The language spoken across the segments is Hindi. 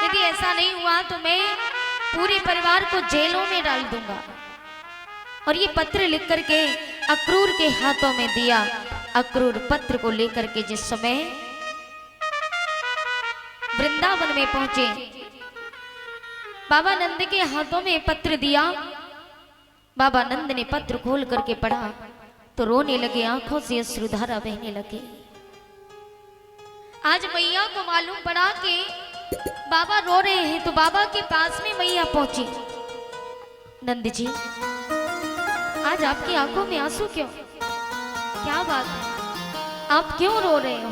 यदि ऐसा नहीं हुआ तो मैं पूरे परिवार को जेलों में डाल दूंगा। और ये पत्र लिख करके अक्रूर के हाथों में दिया। अक्रूर पत्र को लेकर के जिस समय वृंदावन में पहुंचे, बाबा नंद के हाथों में पत्र दिया। बाबा नंद ने पत्र खोल करके पढ़ा तो रोने लगे, आंखों से अश्रुधारा बहने लगे। आज मैया को मालूम पड़ा कि बाबा रो रहे हैं तो बाबा के पास में मैया पहुंची। नंद जी, आज आपकी आंखों में आंसू क्यों? क्या बात है, आप क्यों रो रहे हो?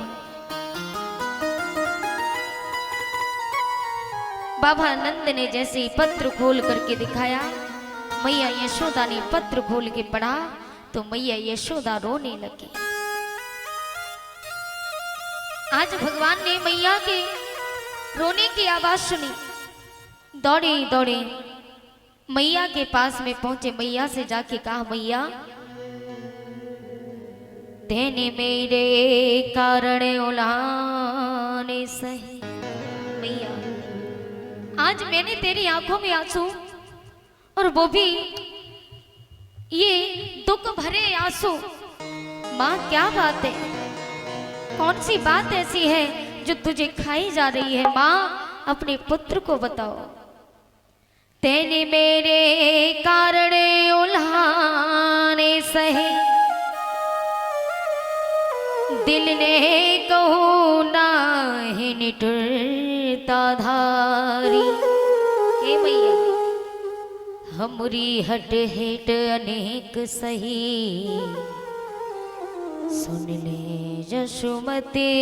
बाबा नंद ने जैसे ही पत्र खोल करके दिखाया, मैया यशोदा ने पत्र खोल के पढ़ा तो मैया यशोदा रोने लगी। आज भगवान ने मैया के रोने की आवाज सुनी, दौड़े दौड़े मैया के पास में पहुंचे। मैया से जाके कहा, मैया तेने मेरे कारण उलाने सही। मैया, आज मैंने तेरी आंखों में आंसू, और वो भी ये दुख भरे आंसू। माँ, क्या बात है? कौन सी बात ऐसी है जो तुझे खाई जा रही है? माँ, अपने पुत्र को बताओ। तेने मेरे कारण उल्हाने सहे, दिल ने कहूँ नाही निठुरता धारी। हे मैया, हमरी हट हेट अनेक सही, सुन ले जसुमती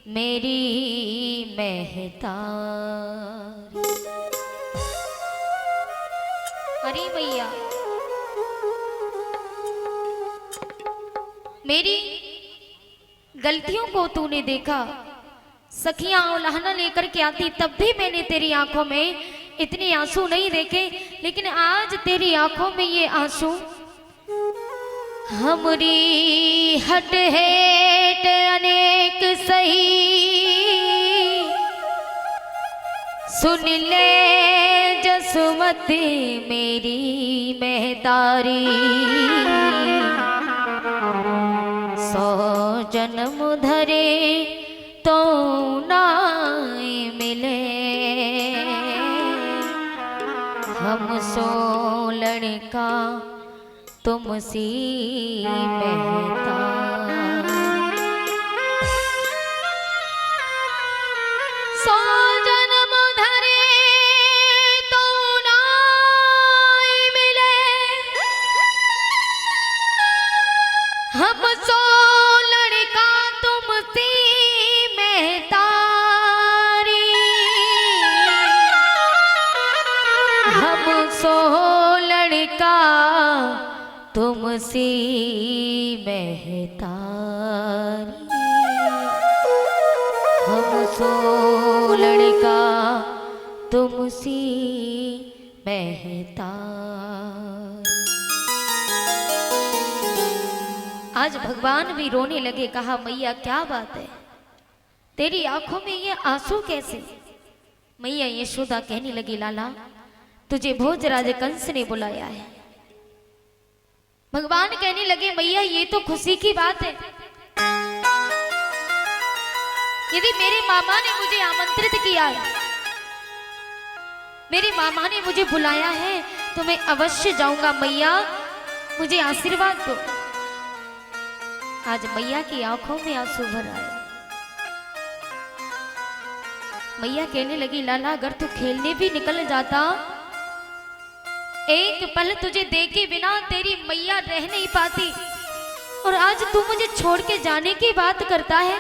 मेरी महतारी। अरे मैया, मेरी गलतियों को तूने देखा। सखियां उलाहना लेकर के आती तब भी मैंने तेरी आंखों में इतने आंसू नहीं देखे, लेकिन आज तेरी आंखों में ये आंसू। हमरी हट हेट अनेक सही, सुन ले जसुमती मेरी महतारी। 100 जन्म धरे तो ना मिले, हम सो लड़का तुम सी महता। 100 जन्म धरे तो ना मिले, हम सो लड़का तुम सी महतारी। हम सो लड़का तुमसी महतारी, हम सो लड़का तुमसी महतारी। आज भगवान भी रोने लगे। कहा, मैया क्या बात है, तेरी आंखों में ये आंसू कैसे? मैया यशोदा कहने लगी, लाला तुझे भोजराज कंस ने बुलाया है। भगवान कहने लगे, मैया ये तो खुशी की बात है। यदि मेरे मामा ने मुझे आमंत्रित किया है, मेरे मामा ने मुझे बुलाया है, तो मैं अवश्य जाऊंगा। मैया मुझे आशीर्वाद दो। आज मैया की आंखों में आंसू भर आए। मैया कहने लगी, लाला अगर तू खेलने भी निकल जाता, एक पल तुझे देखे बिना तेरी मैया रह नहीं पाती, और आज तू मुझे छोड़ के जाने की बात करता है।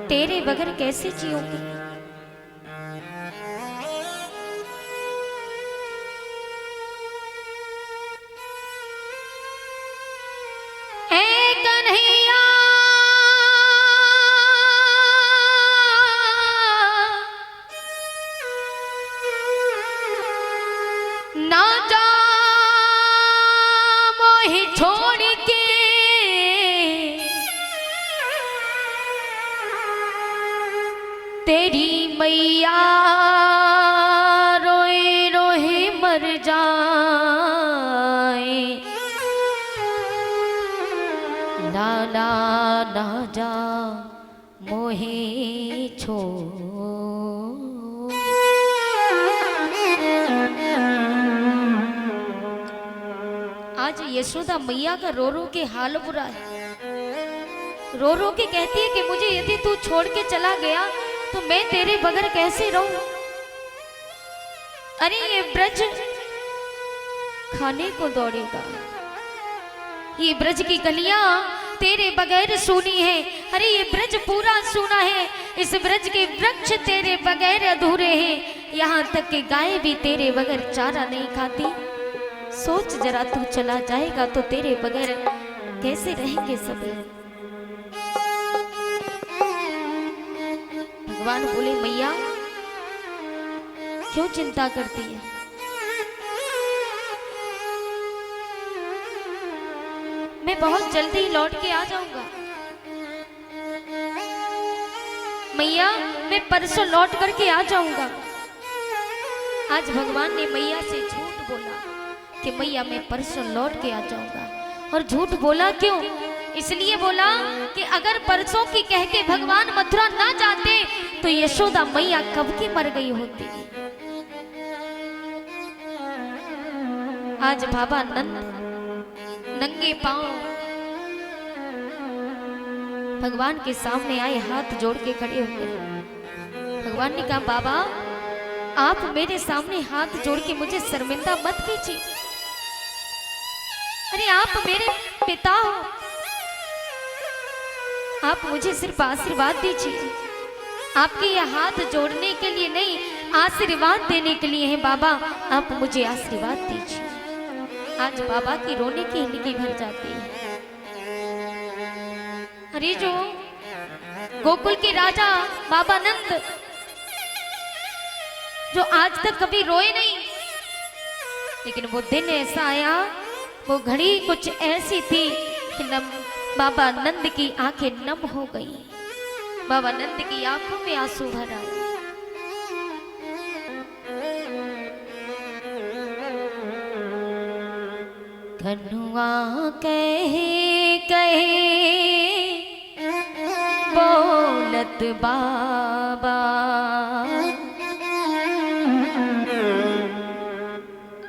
तेरे बगैर कैसे जिऊंगी? ऐ कन्हैया ना जा मोहि छोड़ के, तेरी मैया रोए रोए मर जाए, लाला ना जा मोहे छोड़। आज यशोदा मैया का रो रो के हाल बुरा है। रो रो के कहती है कि मुझे यदि तू छोड़ के चला गया तो मैं तेरे बगैर कैसे रहूं। अरे ये ब्रज खाने को दौड़ेगा, ये ब्रज की गलियां तेरे बगैर सूनी है। अरे ये ब्रज पूरा सूना है, इस ब्रज के वृक्ष तेरे बगैर अधूरे हैं। यहाँ तक कि गाय भी तेरे बगैर चारा नहीं खाती। सोच जरा, तू चला जाएगा तो तेरे बगैर कैसे रहेंगे सभी। भगवान बोले मैया क्यों चिंता करती है, मैं बहुत जल्दी लौट के आ जाऊंगा। मैया मैं परसों लौट करके आ जाऊंगा। आज भगवान ने मैया से झूठ बोला कि मैया मैं परसों लौट के आ जाऊंगा। और झूठ बोला क्यों? इसलिए बोला कि अगर परसों की कह के भगवान मथुरा ना जाते तो यशोदा मैया कब की मर गई होती। आज बाबा नंद नंगे पांव भगवान के सामने आए, हाथ जोड़ के खड़े हो गए। भगवान ने कहा बाबा आप मेरे सामने हाथ जोड़ के मुझे शर्मिंदा मत कीजिए। अरे आप मेरे पिता हो, आप मुझे सिर्फ आशीर्वाद दीजिए। आपके ये हाथ जोड़ने के लिए नहीं, आशीर्वाद देने के लिए है। बाबा आप मुझे आशीर्वाद दीजिए। आज बाबा की रोने की हिलकी भर जाती है। अरे जो गोकुल के राजा बाबा नंद जो आज तक कभी रोए नहीं, लेकिन वो दिन ऐसा आया, वो घड़ी कुछ ऐसी थी कि बाबा नंद की आंखें नम हो गई। बाबा नंद की आंखों में आंसू भर आए। कन्हुआ कहे कहे बोलत बाबा,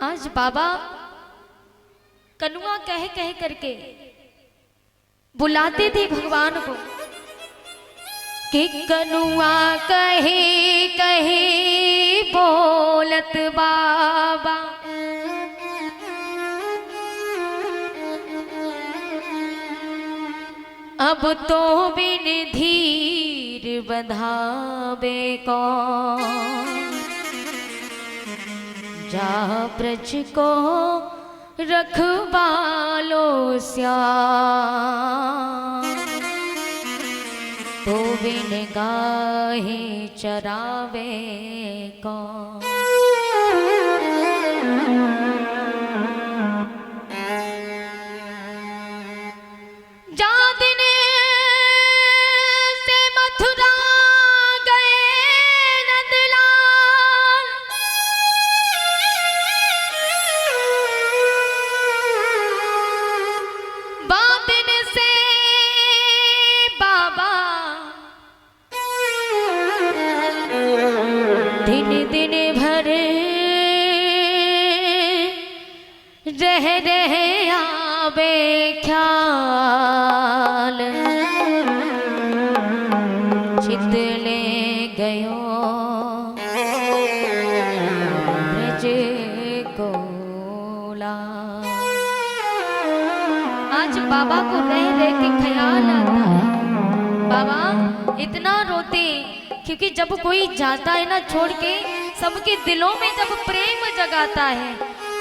आज बाबा कन्हुआ कह कह करके बुलाते थे भगवान को कि कन्हुआ कहे कहे बोलत बाबा। अब तो बिन धीर बंधावे कौन, जा ब्रज को रखवालो श्याम, तो बिन गाहे चरावे कौन। रह रह आवे ख्याल, चितले गयो ब्रज गोला। आज बाबा को रह रह के ख्याल आता है। बाबा इतना रोते क्योंकि जब कोई जाता है ना छोड़ के, सबके दिलों में जब प्रेम जगाता है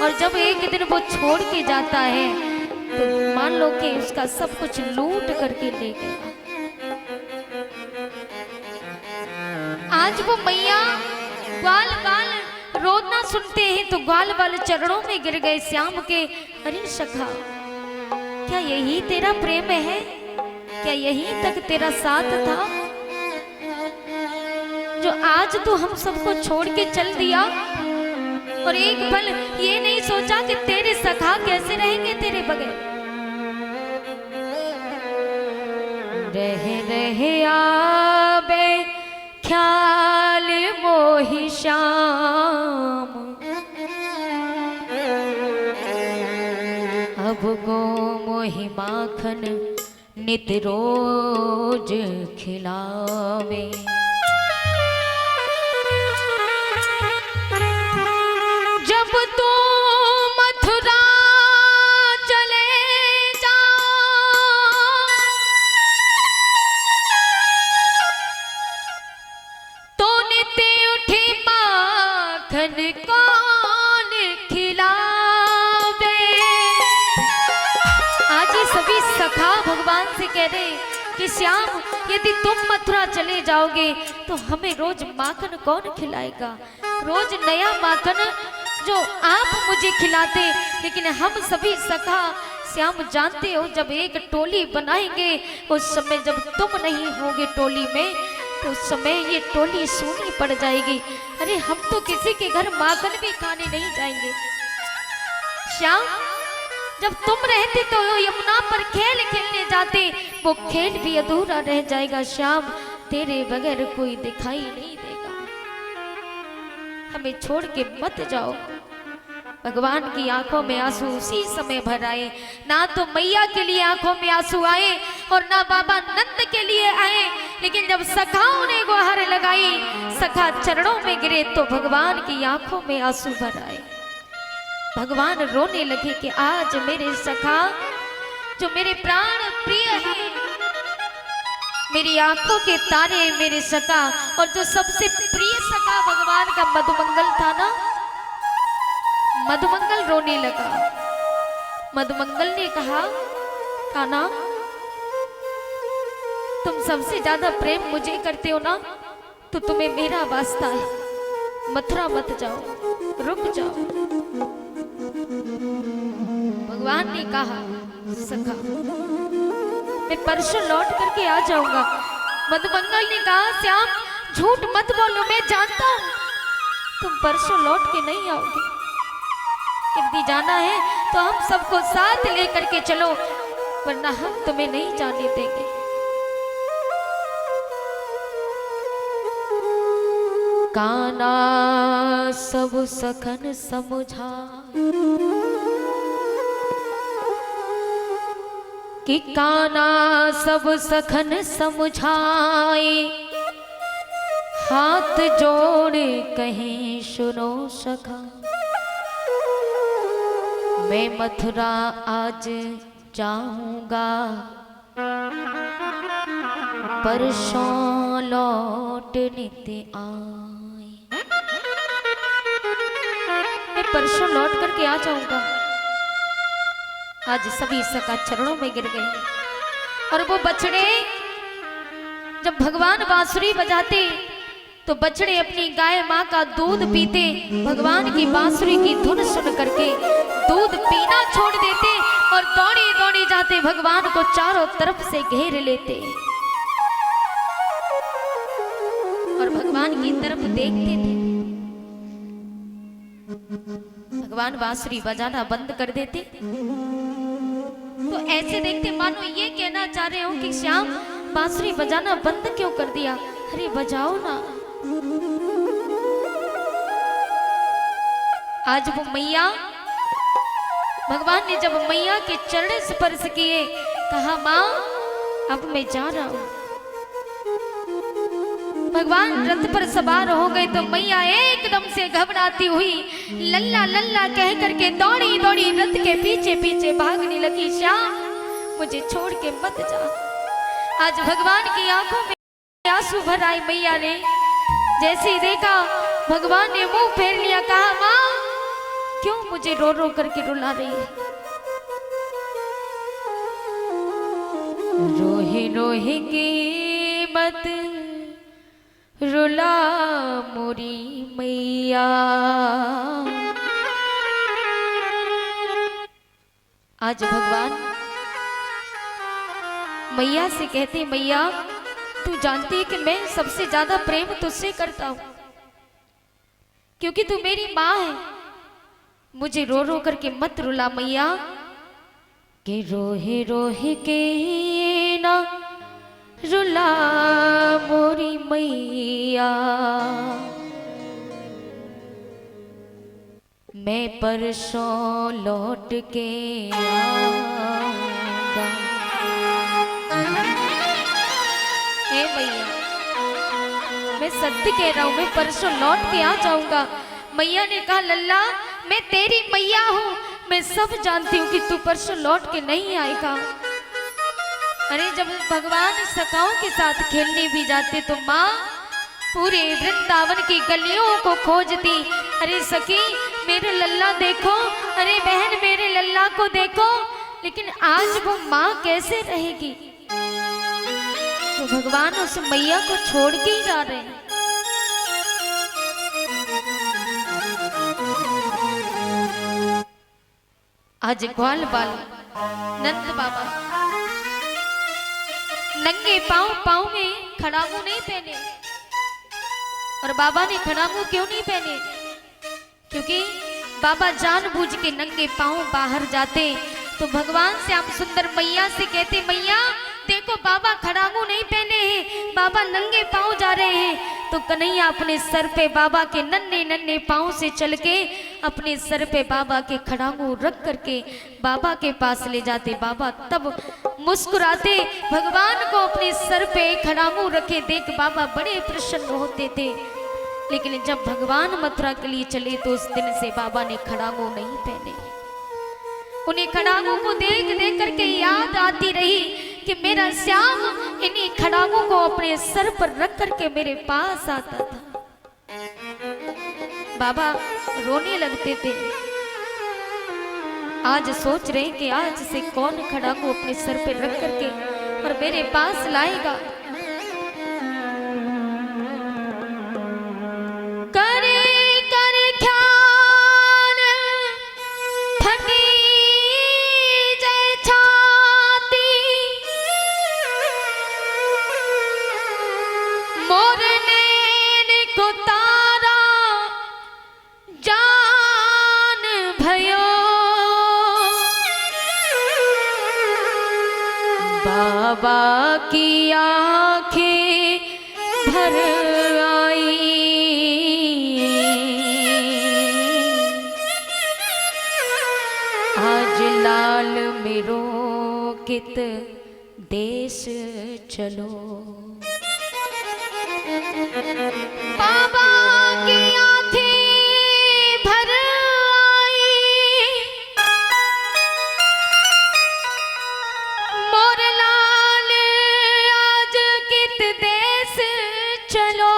और जब एक दिन वो छोड़ के जाता है तो मान लो कि उसका सब कुछ लूट करके ले गया। आज वो मैया ग्वाल बाल रोना सुनते हैं तो ग्वाल बाल चरणों में गिर गए श्याम के। अरे सखा क्या यही तेरा प्रेम है? क्या यही तक तेरा साथ था? आज तो हम सबको छोड़ के चल दिया और एक पल ये नहीं सोचा कि तेरे सखा कैसे रहेंगे तेरे बगैर। रह रहे आबे ख्याल मोहि श्याम, अब गो मोहि माखन नित रोज खिलावे। जब तो मथुरा चले जा, तो नित उठे माखन कौन खिलावे। आज ये सभी सखा भगवान से कह रहे कि श्याम यदि तुम मथुरा चले जाओगे तो हमें रोज माखन कौन खिलाएगा। रोज नया माखन जो आप मुझे खिलाते, लेकिन हम सभी सखा श्याम जानते हो जब एक टोली बनाएंगे उस समय जब तुम नहीं होगे टोली में तो उस समय ये टोली सूनी पड़ जाएगी। अरे हम तो किसी के घर माखन भी खाने नहीं जाएंगे। श्याम जब तुम रहते तो यमुना पर खेल खेलने जाते, वो खेल भी अधूरा रह जाएगा। श्याम तेरे बगैर कोई दिखाई नहीं देगा, हमें छोड़ के मत जाओ। भगवान की आंखों में आंसू उसी समय भर आए। ना तो मैया के लिए आंखों में आंसू आए और ना बाबा नंद के लिए आए, लेकिन जब सखाओं ने गुहार लगाई, सखा चरणों में गिरे तो भगवान की आंखों में आंसू भर आए। भगवान रोने लगे कि आज मेरे सखा जो मेरे प्राण प्रिय है, मेरी आंखों के तारे मेरे सखा, और जो सबसे प्रिय सखा भगवान का मधुमंगल था ना, मधुमंगल रोने लगा। मधुमंगल ने कहा कान्हा तुम सबसे ज्यादा प्रेम मुझे करते हो ना, तो तुम्हें मेरा वास्ता है, मथुरा मत जाओ, रुक जाओ। भगवान ने कहा सखा मैं परसों लौट करके आ जाऊंगा। मधुमंगल ने कहा श्याम झूठ मत बोलो, मैं जानता हूं तुम परसों लौट के नहीं आओगे। यदि जाना है तो हम सबको साथ लेकर के चलो, वरना हम तुम्हें नहीं जाने देंगे। कान्हा सब सखन समझा कि कान्हा सब सखन समझाए, हाथ जोड़ कहीं सुनो सखा, मैं मथुरा आज जाऊंगा, परसों लौट नित आए। मैं परसों लौट करके आ जाऊंगा। आज सभी सखा चरणों में गिर गए और वो बछड़े जब भगवान बांसुरी बजाते तो बछड़े अपनी गाय माँ का दूध पीते, भगवान की बांसुरी की धुन सुन करके दूध पीना छोड़ देते और दौड़ी दौड़ी जाते भगवान को चारों तरफ से घेर लेते और भगवान की तरफ देखते थे। भगवान बांसुरी बजाना बंद कर देते तो ऐसे देखते मानो ये कहना चाह रहे हो कि श्याम बांसुरी बजाना बंद क्यों कर दिया, अरे बजाओ ना। आज वो मैया, भगवान ने जब मैया के चरण स्पर्श किए, कहा मां अब मैं जा रहा हूं। भगवान रथ पर सवार हो गए तो मैया एकदम से घबराती हुई लल्ला लल्ला कह करके दौड़ी दौड़ी रथ के पीछे पीछे भागने लगी। श्याम मुझे छोड़ के मत जा। आज भगवान की आंखों में आंसू भर आए। मैया ने जैसे ही देखा भगवान ने मुंह फेर लिया, कहा मां क्यों मुझे रो रो करके रुला रही है। रोहे रोहे की मत रुला मोरी मैया। आज भगवान मैया से कहते, मैया तू जानती है कि मैं सबसे ज्यादा प्रेम तुझसे करता हूं, क्योंकि तू मेरी माँ है। मुझे रो रो करके मत रुला मैया, कि रोहे रोहे के ना रुला मोरी मैया, मैं परसों लौट के आऊंगा। हे भैया, मैं सत्य कह रहा हूं, मैं परसों लौट के आ जाऊंगा। मैया ने कहा लल्ला मैं तेरी मैया हूं, मैं सब जानती हूँ कि तू परसों लौट के नहीं आएगा। अरे जब भगवान सखाओं के साथ खेलने भी जाते तो माँ पूरे वृंदावन की गलियों को खोजती, अरे सखी मेरे लल्ला देखो, अरे बहन मेरे लल्ला को देखो। लेकिन आज वो माँ कैसे रहेगी? तो भगवान उस मैया को छोड़ के ही जा रहे हैं। आज ग्वाल बाल नंद बाबा नंगे पाँव में खड़ामू नहीं पहने। और बाबा ने खड़ामू क्यों नहीं पहने? क्योंकि बाबा जानबूझ के नंगे पाँव बाहर जाते तो भगवान श्याम सुंदर मैया से कहते मैया देखो बाबा खड़ामू नहीं पहने हैं, बाबा नंगे पाँव जा रहे हैं। तो कन्हैया अपने सर पे बाबा के नन्हे नन्हे पाँव से चल के अपने सर पे बाबा के खड़ामू रख करके बाबा के पास ले जाते। बाबा तब मुस्कुराते, भगवान को अपने सर पे खड़ामू रखे देख बाबा बड़े प्रसन्न होते थे। लेकिन जब भगवान मथुरा के लिए चले तो उस दिन से बाबा ने खड़ामू नहीं पहने। उन्हें खड़ामू को देख देख करके याद आती रही कि मेरा श्याम इन्हीं खड़ामू को अपने सर पर रख करके मेरे पास आता था। बाबा रोने लगते थे। आज सोच रहे कि आज से कौन खड़ामू अपने सर पर रख करके और मेरे पास लाएगा। बाबा की आंखें भर आई, आज लाल मेरो कित देश चलो। बाबा की आंखें भर आई, मोर लाल आज कित देश चलो,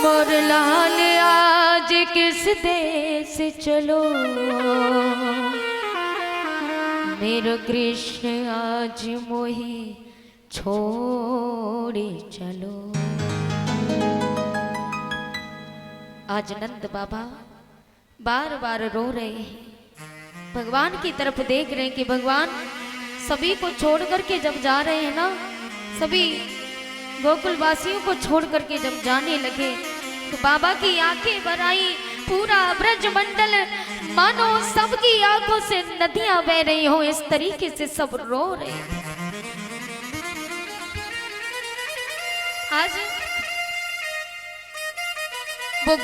मोर लाल आज किस देश चलो, मेरो कृष्ण आज मोहे छोड़े चलो। आज नंद बाबा बार बार रो रहे हैं, भगवान की तरफ देख रहे हैं कि भगवान सभी को छोड़ करके जब जा रहे हैं ना, सभी गोकुलवासियों को छोड़ करके जब जाने लगे तो बाबा की आंखें भर आई। पूरा ब्रजमंडल मानो सबकी आंखों से नदियां बह रही हो, इस तरीके से सब रो रहे हैं। आज वो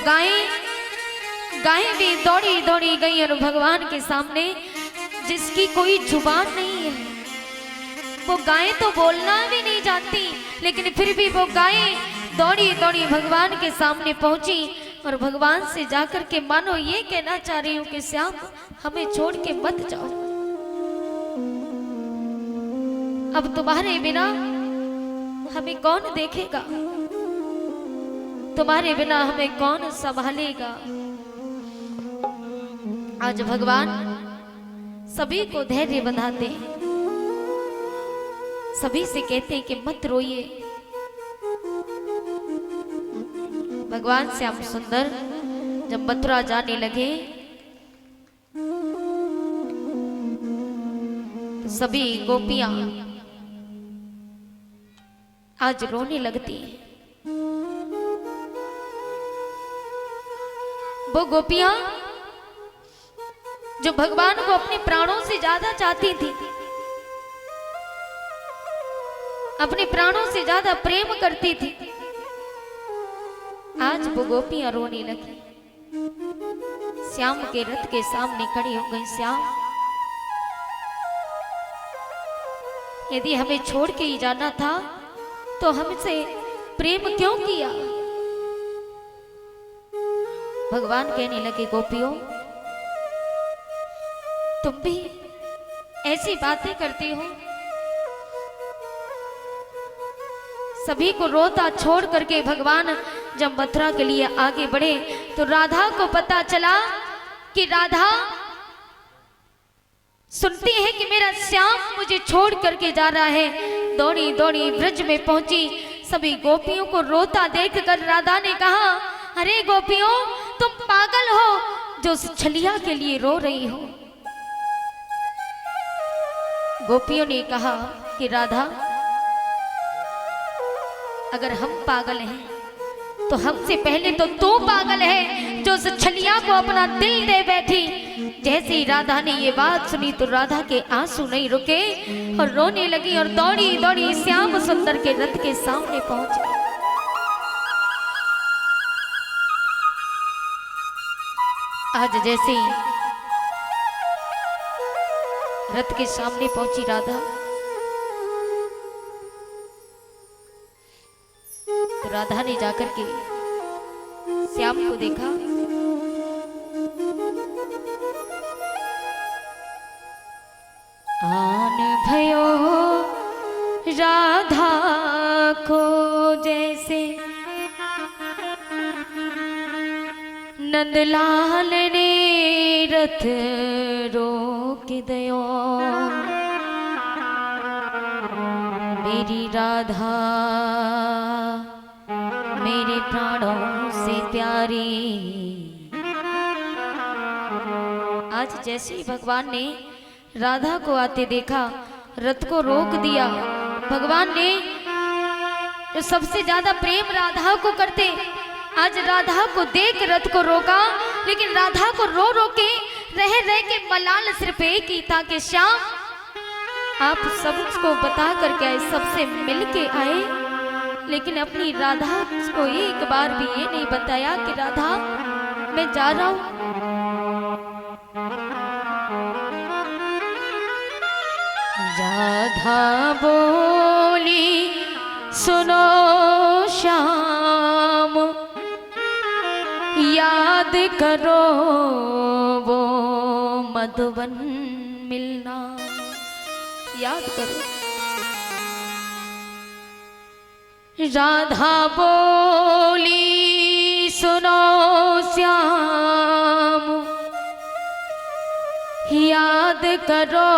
गायें भी दौड़ी दौड़ी गई और भगवान के सामने जिसकी कोई जुबान नहीं है, वो गायें तो बोलना भी नहीं जानती, लेकिन फिर भी वो गायें दौड़ी दौड़ी भगवान के सामने पहुंची और भगवान से जाकर के मानो ये कहना चाह रही हूं कि श्याम हमें छोड़ के मत जाओ, अब तुम्हारे बिना हमें कौन देखेगा, तुम्हारे बिना हमें कौन संभालेगा। आज भगवान सभी को धैर्य बंधाते हैं, सभी से कहते हैं कि मत रोइए। भगवान श्याम सुंदर जब मथुरा जाने लगे तो सभी गोपियां आज रोने लगती हैं। वो गोपियां जो भगवान को अपने प्राणों से ज्यादा चाहती थी, अपने प्राणों से ज्यादा प्रेम करती थी, आज वो गोपियां रोने लगी। श्याम के रथ के सामने खड़ी हो गई। श्याम, यदि हमें छोड़ के ही जाना था तो हमसे प्रेम क्यों किया? भगवान कहने लगे, गोपियों, तुम भी ऐसी बातें करती हो। सभी को रोता छोड़ करके भगवान जब मथुरा के लिए आगे बढ़े तो राधा को पता चला कि राधा सुनती है कि मेरा श्याम मुझे छोड़ करके जा रहा है। दौड़ी दौड़ी ब्रज में पहुंची। सभी गोपियों को रोता देखकर राधा ने कहा, अरे गोपियों, तुम पागल हो जो उस छलिया के लिए रो रही हो। गोपियों ने कहा कि राधा, अगर हम पागल हैं तो हमसे पहले तो तू पागल है जो उस छलिया को अपना दिल दे बैठी। जैसे ही राधा ने ये बात सुनी तो राधा के आंसू नहीं रुके और रोने लगी और दौड़ी दौड़ी श्याम सुंदर के रथ के सामने पहुंच गई। आज जैसे ही रथ के सामने पहुंची राधा, तो राधा ने जाकर के श्याम को देखा। आन भयो राधा को जैसे नंदलाल ने रथ रोक दयो। मेरी राधा मेरे प्राणों से प्यारी। आज जैसे ही भगवान ने राधा को आते देखा, रथ को रोक दिया। भगवान ने जो सबसे ज्यादा प्रेम राधा को करते, आज राधा को देख रथ को रोका। लेकिन राधा को रो रो के रह के मलाल सिर्फ एक ही था कि श्याम, आप सबको बता करके आए, सबसे मिल के आए, लेकिन अपनी राधा को एक बार भी ये नहीं बताया कि राधा मैं जा रहा हूं। राधा बोली, सुनो श्याम, याद करो वो मधुबन मिलना। याद करो। राधा बोली, सुनो श्याम, याद करो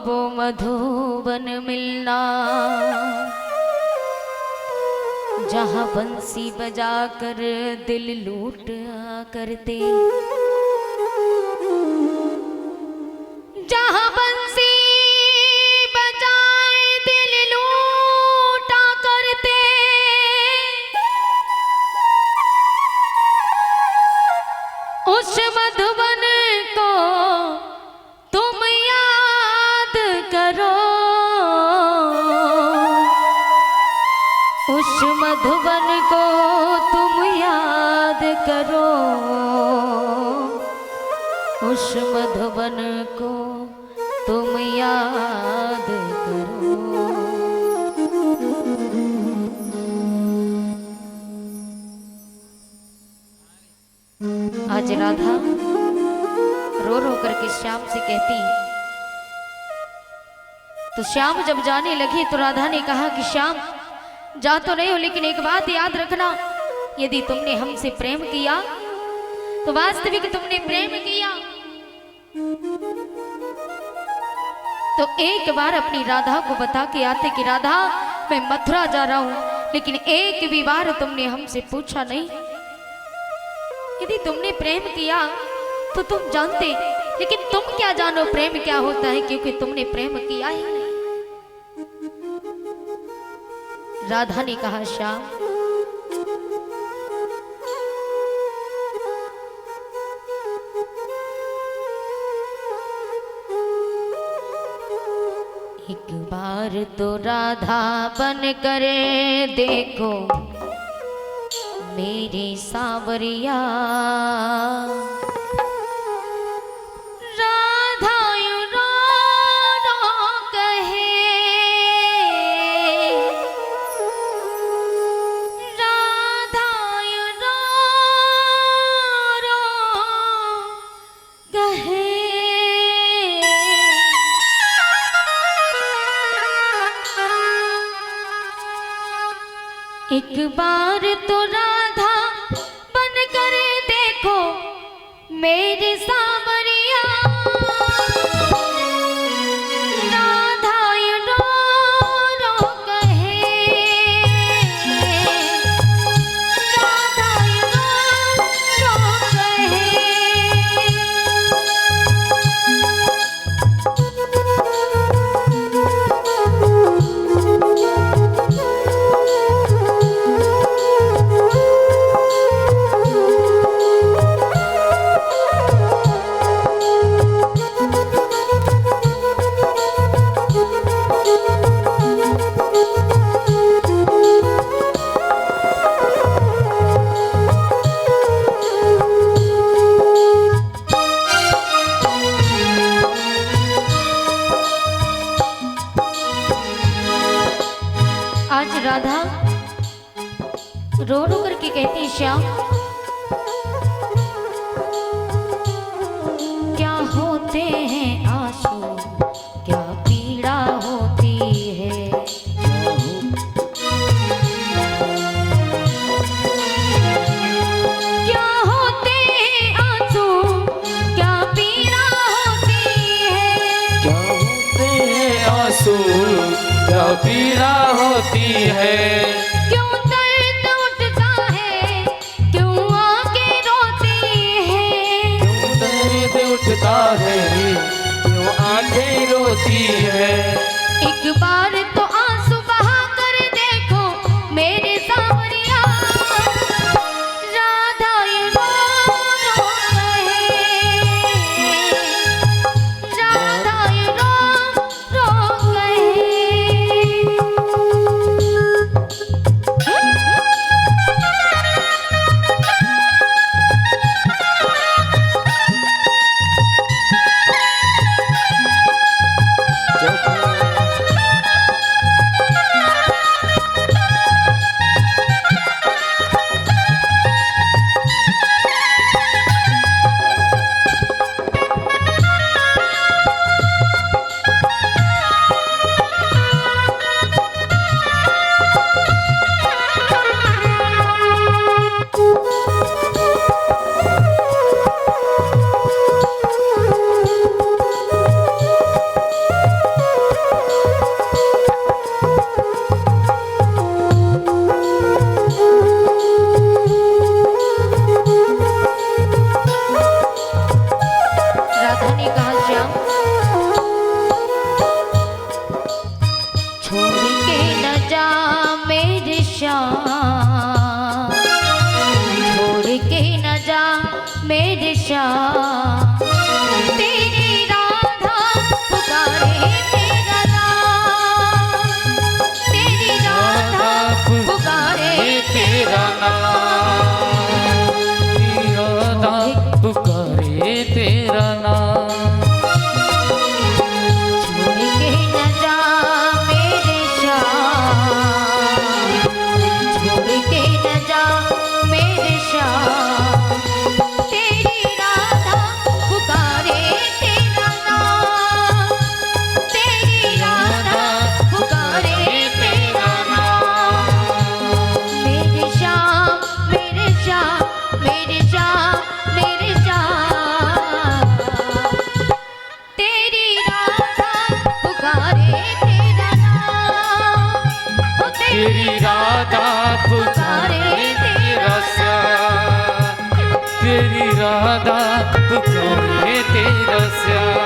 वो मधुबन मिलना, जहाँ बंसी बजाकर दिल लूटा करते, जहाँ बंसी बजाए दिल लूटा करते, उस मधुबन को तुम याद करो, उस मधुबन को तुम याद करो, उस मधुबन को तुम याद करो। आज राधा रो रो करके श्याम से कहती, तो श्याम जब जाने लगे तो राधा ने कहा कि श्याम जा तो नहीं हो, लेकिन एक बात याद रखना, यदि तुमने हमसे प्रेम किया तो वास्तविक तुमने प्रेम किया तो एक बार अपनी राधा को बता के आते कि राधा मैं मथुरा जा रहा हूं, लेकिन एक भी बार तुमने हमसे पूछा नहीं। यदि तुमने प्रेम किया तो तुम जानते, लेकिन तुम क्या जानो प्रेम क्या होता है, क्योंकि तुमने प्रेम किया ही नहीं। राधा ने कहा श्याम एक बार तो राधा बन करे देखो मेरी सावरिया। राधा यूं रो रो कहे, राधा यूं रो रो कहे। एक बार तो राधा बन कर देखो मेरी सावरिया। राधा यूं रो रो कहे, राधा यूं रो रो कहे। आज राधा रो रो करके कहती है, श्याम क्या होते हैं आंसू, क्या पीड़ा होती है। क्या होते हैं आंसू, क्या पीड़ा होती है। क्या होते हैं आंसू, क्या पीड़ा होती है। क्यों दर्द उठता है, क्यों आंखें रोती है। क्यों दर्द उठता है, क्यों आंखें रोती है। एक बार तो आंसू बहा कर देखो मेरे सावरिया। राधा यूं रो रो कहे, राधा यूं रो रो कहे। राधा ने कहा, श्याम छोड़ के न जा मेरे श्याम, छोड़ के न जा मेरे श्याम। तेरी राधा पुकारे तेरा नाम, तेरी राधा पुकारे तेरा नाम। राधा पुकारे तेरा नाम। छोड़ के न जा मेरे श्याम, छोड़ के न जा मेरे श्याम। तेरी राधा पुकारे तेरा नाम, तेरी राधा पुकारे तेरा नाम। मेरे श्याम मेरे श्याम मेरे श्याम मेरे श्याम। तेरी राधा पुकारे तेरा नाम, ओ तेरी राधा पुकारे तेरा श्याम। तेरी राधा पुकारे तेरा श्याम।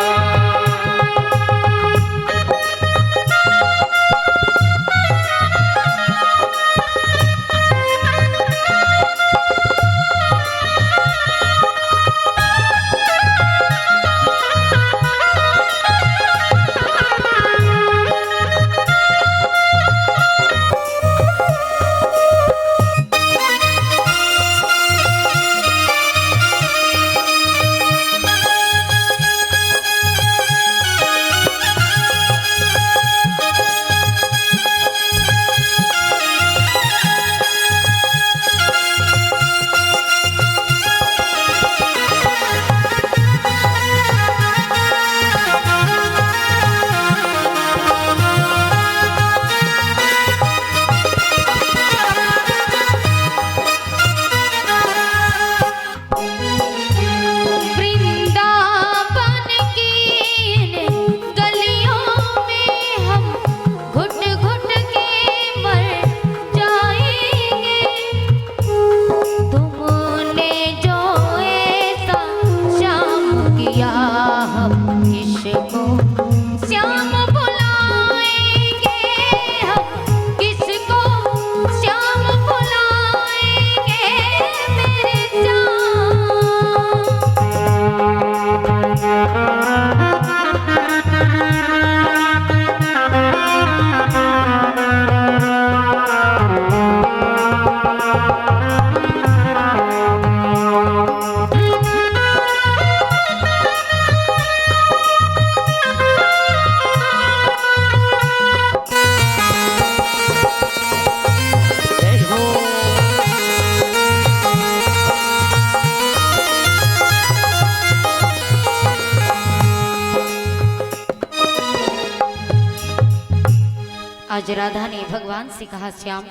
आज राधा ने भगवान से कहा, श्याम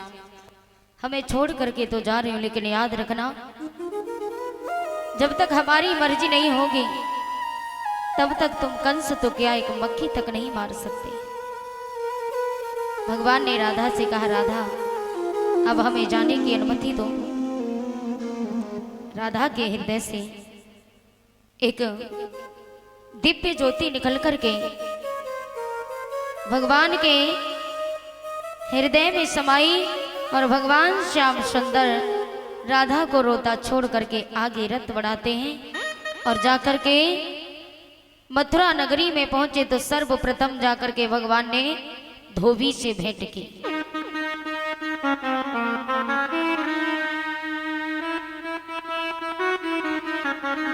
हमें छोड़ करके तो जा रही हूं, लेकिन याद रखना जब तक हमारी मर्जी नहीं होगी तब तक तुम कंस तो क्या एक मक्खी तक नहीं मार सकते। भगवान ने राधा से कहा, राधा अब हमें जाने की अनुमति दो। राधा के हृदय से एक दिव्य ज्योति निकल करके भगवान के हृदय में समाई और भगवान श्याम सुंदर राधा को रोता छोड़ करके आगे रथ बढ़ाते हैं और जाकर के मथुरा नगरी में पहुंचे तो सर्वप्रथम जाकर के भगवान ने धोबी से भेंट की।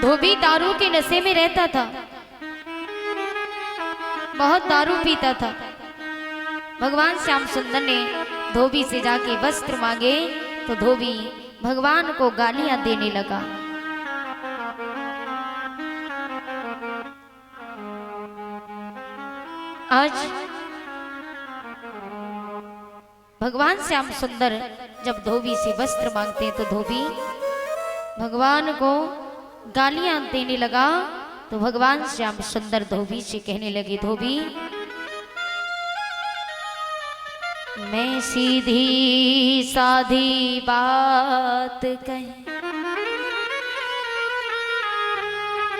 धोबी दारू के नशे में रहता था, बहुत दारू पीता था। भगवान श्याम सुंदर ने धोबी से जाके वस्त्र मांगे तो धोबी भगवान को गालियां देने लगा। आज भगवान श्याम सुंदर जब धोबी से वस्त्र मांगते हैं तो धोबी भगवान को गालियां देने लगा। तो भगवान श्याम सुंदर धोबी से कहने लगे, धोबी मैं सीधी साधी बात कही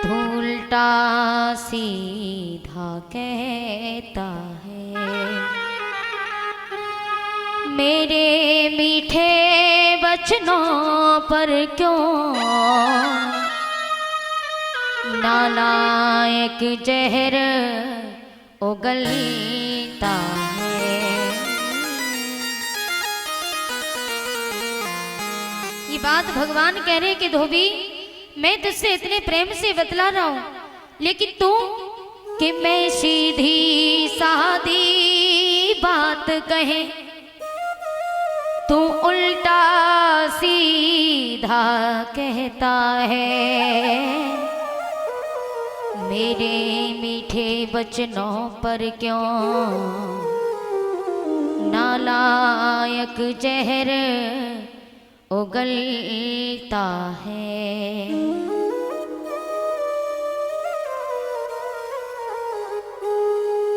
तू उल्टा सीधा कहता है। मेरे मीठे बचनों पर क्यों नालायक जहर उगलता है। ये बात भगवान कह रहे कि धोबी मैं तुझसे इतने प्रेम से बतला रहा हूं, लेकिन तू कि मैं सीधी सादी बात कहे तू उल्टा सीधा कहता है। मेरे मीठे बचनों पर क्यों नालायक जहर उगलता है।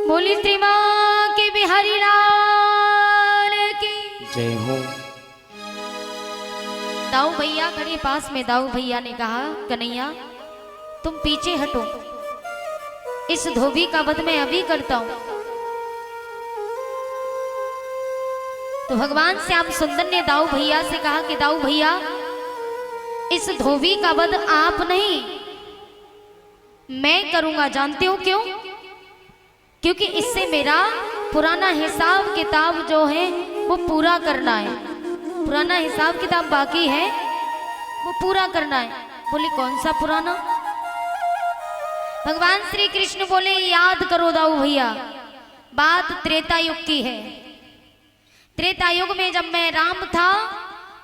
बोली श्री मां के बिहारी लाल की जय हो। दाऊ भैया खड़े पास में। दाऊ भैया ने कहा, कन्हैया तुम पीछे हटो, इस धोबी का वध मैं अभी करता हूं। तो भगवान श्याम सुंदर ने दाऊ भैया से कहा कि दाऊ भैया इस धोबी का वध आप नहीं मैं करूंगा। जानते हो क्यों? क्योंकि इससे मेरा पुराना हिसाब किताब जो है वो पूरा करना है। पुराना हिसाब किताब बाकी है वो पूरा करना है। बोले कौन सा पुराना? भगवान श्री कृष्ण बोले याद करो दाऊ भैया, बात त्रेता युग की है। त्रेता युग में जब मैं राम था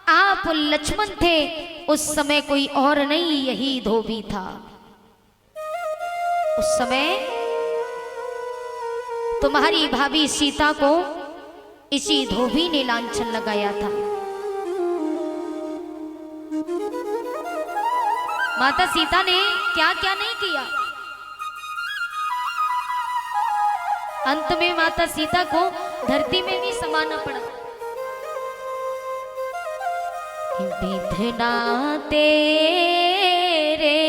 आप लक्ष्मण थे, उस समय कोई और नहीं यही धोबी था। उस समय तुम्हारी भाभी सीता को इसी धोबी ने लांछन लगाया था। माता सीता ने क्या क्या नहीं किया। अंत में माता सीता को धरती में भी समाना पड़ा। विधना तेरे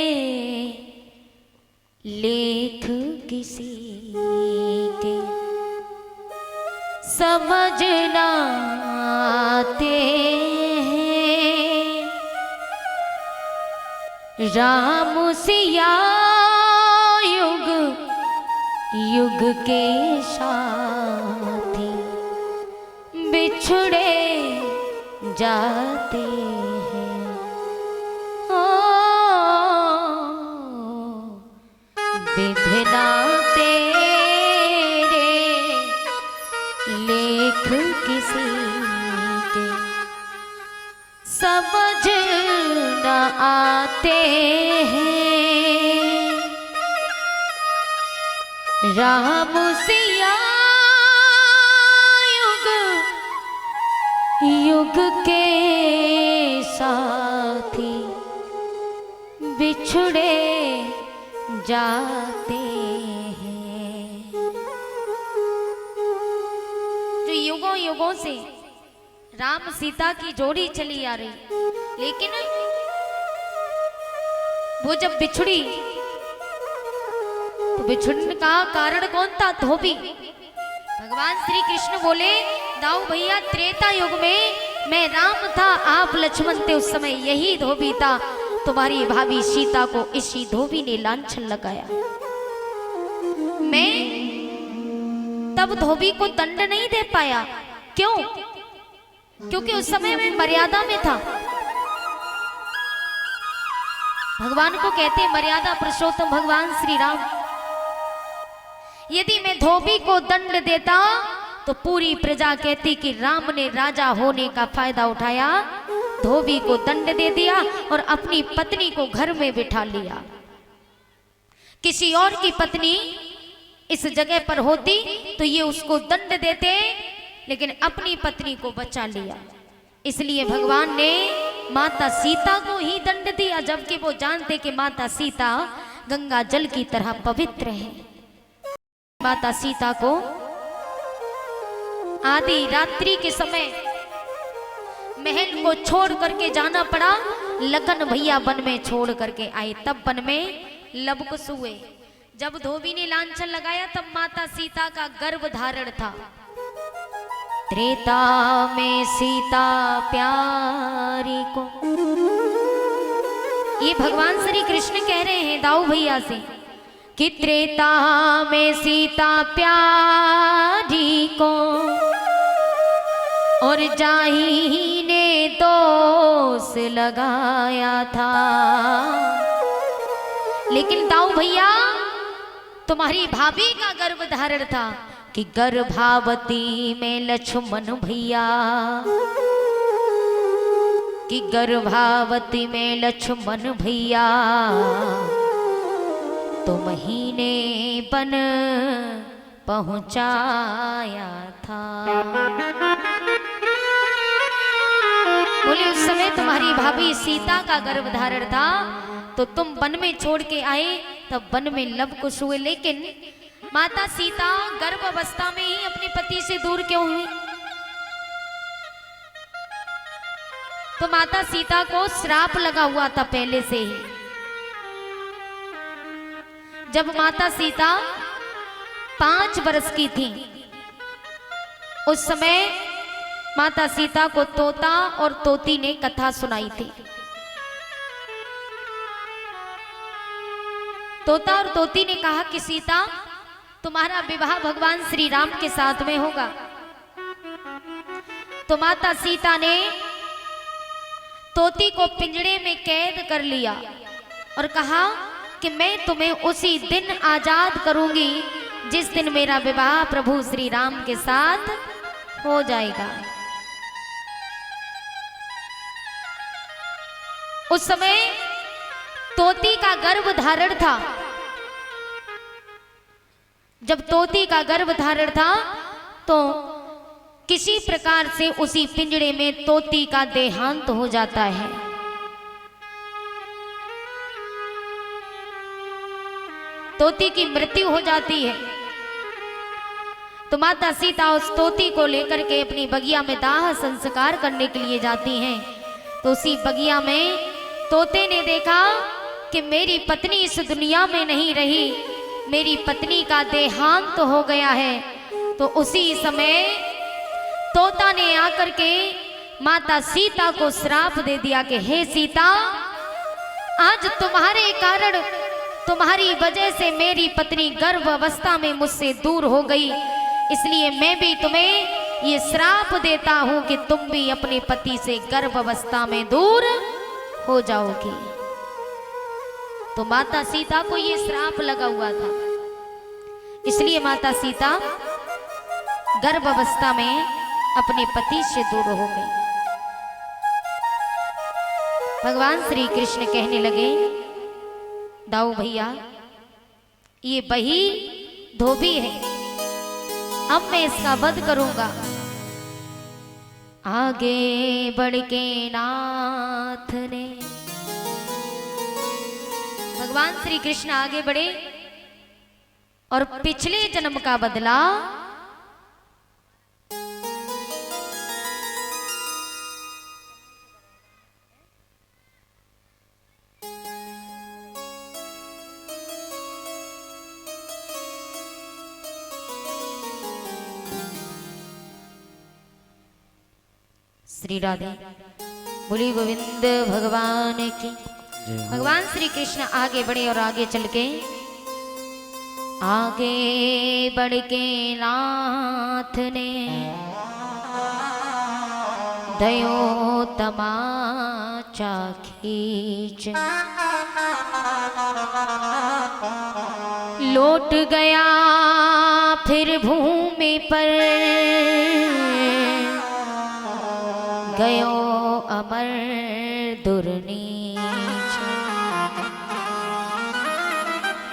लेख किसी के समझना आते हैं। राम सिया युग युग के साथी बिछड़े जाते हैं। ओ विधना तेरे लेख किसी के समझ न आते हैं। राम सिया युग बिछड़े जाते हैं। जो युगों युगों से राम सीता की जोड़ी चली आ रही, लेकिन वो जब बिछड़ी तो बिछड़ने का कारण कौन था? धोबी। भगवान श्री कृष्ण बोले, दाऊ भैया त्रेता युग में मैं राम था, आप लक्ष्मण थे, उस समय यही धोबी था। तुम्हारी भाभी सीता को इसी धोबी ने लांछन लगाया। मैं तब धोबी को दंड नहीं दे पाया। क्यों? क्योंकि उस समय मैं मर्यादा में था। भगवान को कहते हैं मर्यादा पुरुषोत्तम भगवान श्री राम। यदि मैं धोबी को दंड देता तो पूरी प्रजा कहती कि राम ने राजा होने का फायदा उठाया, धोबी को दंड दे दिया और अपनी पत्नी को घर में बिठा लिया। किसी और की पत्नी इस जगह पर होती तो ये उसको दंड देते, लेकिन अपनी पत्नी को बचा लिया। इसलिए भगवान ने माता सीता को ही दंड दिया, जबकि वो जानते कि माता सीता गंगा जल की तरह पवित्र है। माता सीता को आधी रात्रि के समय महल को छोड़ करके जाना पड़ा। लखन भैया वन में छोड़ करके आए, तब वन में लवकुश हुए। जब धोबी ने लांछन लगाया तब माता सीता का गर्भ धारण था। त्रेता में सीता प्यारी को, ये भगवान श्री कृष्ण कह रहे हैं दाऊ भैया से कि त्रेता में सीता प्यारी को और जाही ने दोष लगाया था। लेकिन दाऊ भैया तुम्हारी भाभी का गर्भ धारण था कि गर्भावती में लक्ष्मण भैया, कि गर्भावती में लक्ष्मण भैया तो महीने बन पहुंचाया था। बोले उस समय तुम्हारी भाभी सीता का गर्भ धारण था तो तुम वन में छोड़ के आए, तब वन में लवकुश हुए। लेकिन माता सीता गर्भ अवस्था में ही अपने पति से दूर क्यों हुई? तो माता सीता को श्राप लगा हुआ था पहले से ही। जब माता सीता 5 वर्ष की थी, उस समय माता सीता को तोता और तोती ने कथा सुनाई थी। तोता और तोती ने कहा कि सीता तुम्हारा विवाह भगवान श्री राम के साथ में होगा। तो माता सीता ने तोती को पिंजड़े में कैद कर लिया और कहा कि मैं तुम्हें उसी दिन आजाद करूंगी जिस दिन मेरा विवाह प्रभु श्री राम के साथ हो जाएगा। उस समय तोती का गर्भ धारण था। जब तोती का गर्भ धारण था तो किसी प्रकार से उसी पिंजड़े में तोती का देहांत हो जाता है। तोती की मृत्यु हो जाती है। तो माता सीता उस तोती को लेकर के अपनी बगिया में दाह संस्कार करने के लिए जाती हैं। तो उसी बगिया में तोते ने देखा कि मेरी पत्नी इस दुनिया में नहीं रही, मेरी पत्नी का देहांत हो गया है। तो उसी समय तोता ने आकर के माता सीता को श्राप दे दिया कि हे सीता, आज तुम्हारे कारण, तुम्हारी वजह से मेरी पत्नी गर्भ अवस्था में मुझसे दूर हो गई, इसलिए मैं भी तुम्हें ये श्राप देता हूं कि तुम भी अपने पति से गर्भ अवस्था में दूर हो जाओगी। तो माता सीता को ये श्राप लगा हुआ था, इसलिए माता सीता गर्भ अवस्था में अपने पति से दूर हो गई। भगवान श्री कृष्ण कहने लगे, दाऊ भैया ये वही धोबी है, अब मैं इसका वध करूंगा। आगे बढ़ के नाथ ने भगवान श्री कृष्ण आगे बढ़े और पिछले जन्म का बदला श्री राधे बोली गोविंद भगवान की। भगवान श्री कृष्ण आगे बढ़े और आगे चल के बढ़ के नाथ ने दयो तमाचा खींच लौट गया फिर भूमि पर गयो अमर दुर्नीच।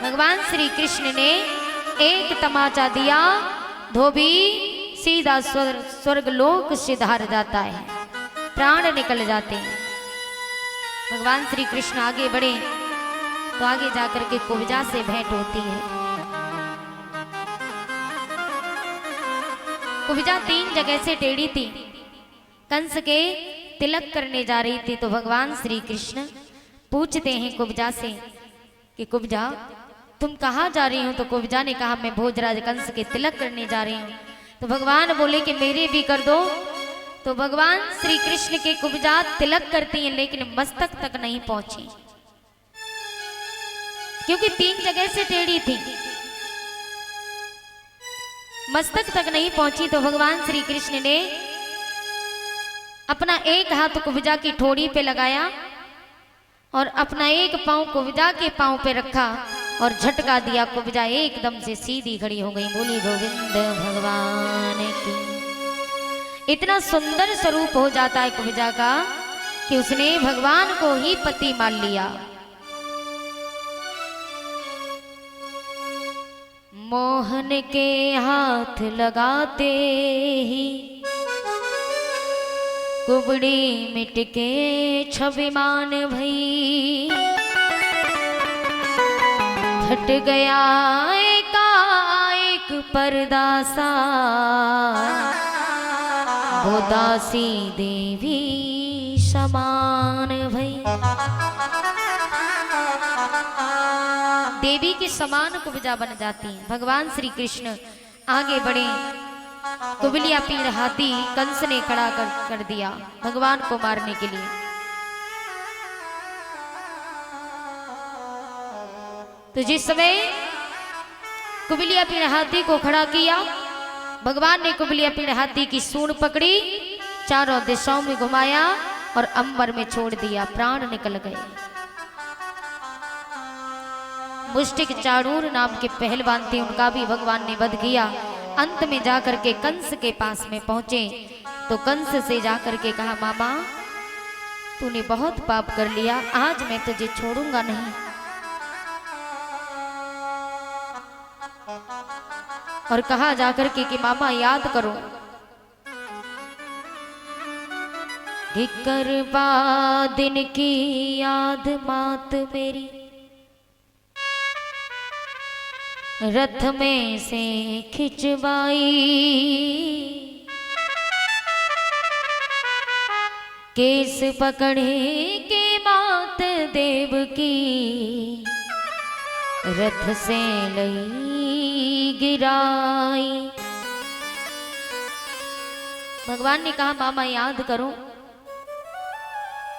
भगवान श्री कृष्ण ने एक तमाचा दिया, धोबी सीधा स्वर्ग लोक सिधार जाता है, प्राण निकल जाते हैं। भगवान श्री कृष्ण आगे बढ़े तो आगे जाकर के कुब्जा से भेंट होती है। कुब्जा 3 जगह से टेढ़ी थी, कंस के तिलक करने जा रही थी। तो भगवान श्री कृष्ण पूछते हैं कुब्जा से कि कुब्जा तुम कहाँ जा रही हो? तो कुब्जा ने कहा मैं भोजराज कंस के तिलक करने जा रही हूँ। तो भगवान बोले कि मेरे भी कर दो। तो भगवान श्री कृष्ण के कुब्जा तिलक करती हैं लेकिन मस्तक तक नहीं पहुंची, क्योंकि 3 जगह से टेढ़ी थी, मस्तक तक नहीं पहुंची। तो भगवान श्री कृष्ण ने अपना एक हाथ कुब्जा की ठोड़ी पे लगाया और अपना एक पांव कुब्जा के पांव पे रखा और झटका दिया। कुब्जा एकदम से सीधी खड़ी हो गई। बोली गोविंद भगवान की। इतना सुंदर स्वरूप हो जाता है कुब्जा का कि उसने भगवान को ही पति मान लिया। मोहन के हाथ लगाते ही कुबड़ी मिट के छविमान भई, हट गया एकाएक पर्दा सा, वो दासी देवी समान भई। देवी के समान कुब्जा बन जाती है। भगवान श्री कृष्ण आगे बढ़े, कुबलिया पीड़ हाथी कंस ने खड़ा कर दिया भगवान को मारने के लिए। तो जिस समय कुबलिया पीड़ हाथी को खड़ा किया, भगवान ने कुबलिया पीड़ हाथी की सूंड पकड़ी, चारों दिशाओं में घुमाया और अंबर में छोड़ दिया, प्राण निकल गए। मुष्टिक चारूर नाम के पहलवान थे, उनका भी भगवान ने वध किया। अंत में जाकर के कंस के पास में पहुंचे तो कंस से जाकर के कहा मामा तूने बहुत पाप कर लिया, आज मैं तुझे छोड़ूंगा नहीं। और कहा जाकर के कि मामा याद करो, करबा दिन की याद मात मेरी, रथ में से खिंचवाई, केस पकड़े के मात देव की, रथ से लई गिराई। भगवान ने कहा मामा याद करो,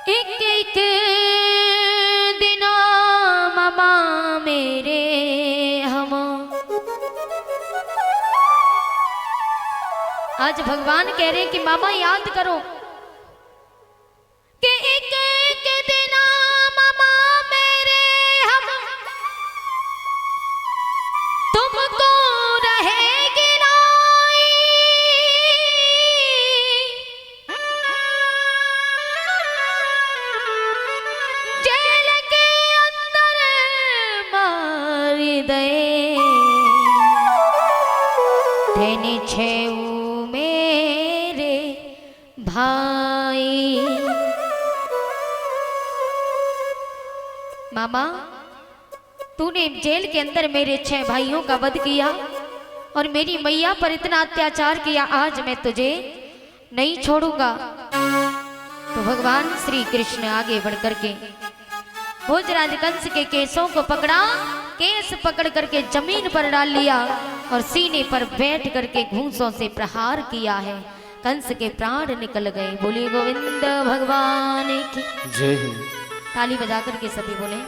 एक एक दिना मामा मेरे हम। आज भगवान कह रहे हैं कि मामा याद करो कि एक एक दिना मामा मेरे हम, तुमको रहेगी नाई, जेल के अंदर मार दे, तेने छेऊ मेरे भाई। मामा तूने जेल के अंदर मेरे 6 भाइयों का वध किया और मेरी मैया पर इतना अत्याचार किया, आज मैं तुझे नहीं छोड़ूंगा। तो भगवान श्री कृष्ण आगे बढ़ करके भोजराज कंस के केसों को पकड़ा, केस पकड़ करके जमीन पर डाल लिया और सीने पर बैठ करके घूंसों से प्रहार किया है। कंस के प्राण निकल गए। बोलिए गोविंद भगवान की जय हिंद। ताली बजा करके सभी बोले